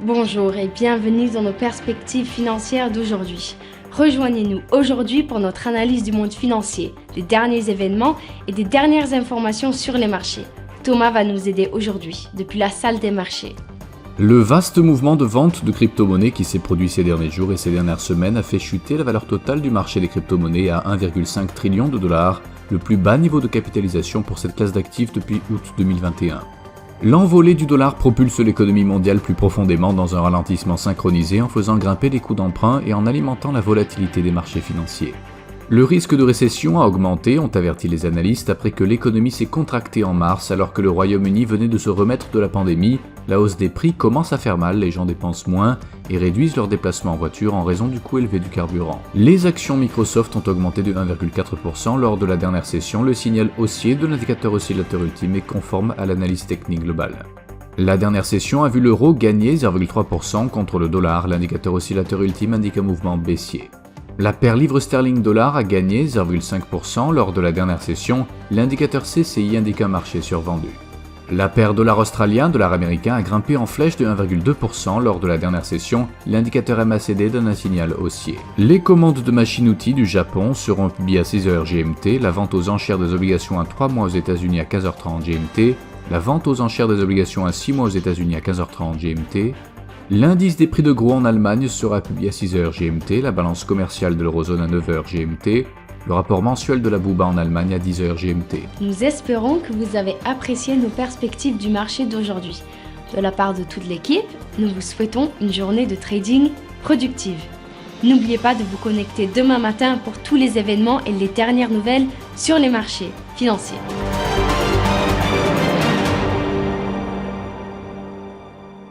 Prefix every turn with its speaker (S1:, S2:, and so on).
S1: Bonjour et bienvenue dans nos perspectives financières d'aujourd'hui. Rejoignez-nous aujourd'hui pour notre analyse du monde financier, des derniers événements et des dernières informations sur les marchés. Thomas va nous aider aujourd'hui, depuis la salle des marchés.
S2: Le vaste mouvement de vente de crypto-monnaies qui s'est produit ces derniers jours et ces dernières semaines a fait chuter la valeur totale du marché des crypto-monnaies à 1,5 trillion de dollars, le plus bas niveau de capitalisation pour cette classe d'actifs depuis août 2021. L'envolée du dollar propulse l'économie mondiale plus profondément dans un ralentissement synchronisé en faisant grimper les coûts d'emprunt et en alimentant la volatilité des marchés financiers. Le risque de récession a augmenté, ont averti les analystes, après que l'économie s'est contractée en mars alors que le Royaume-Uni venait de se remettre de la pandémie. La hausse des prix commence à faire mal, les gens dépensent moins et réduisent leurs déplacements en voiture en raison du coût élevé du carburant. Les actions Microsoft ont augmenté de 1,4% lors de la dernière session. Le signal haussier de l'indicateur oscillateur ultime est conforme à l'analyse technique globale. La dernière session a vu l'euro gagner 0,3% contre le dollar. L'indicateur oscillateur ultime indique un mouvement baissier. La paire livre sterling-dollar a gagné 0,5% lors de la dernière session. L'indicateur CCI indique un marché survendu. La paire dollar australien, dollar américain a grimpé en flèche de 1,2% lors de la dernière session. L'indicateur MACD donne un signal haussier. Les commandes de machines-outils du Japon seront publiées à 6h GMT. La vente aux enchères des obligations à 3 mois aux États-Unis à 15h30 GMT. La vente aux enchères des obligations à 6 mois aux États-Unis à 15h30 GMT. L'indice des prix de gros en Allemagne sera publié à 6h GMT, la balance commerciale de l'eurozone à 9h GMT, le rapport mensuel de la Bouba en Allemagne à 10h GMT.
S1: Nous espérons que vous avez apprécié nos perspectives du marché d'aujourd'hui. De la part de toute l'équipe, nous vous souhaitons une journée de trading productive. N'oubliez pas de vous connecter demain matin pour tous les événements et les dernières nouvelles sur les marchés financiers.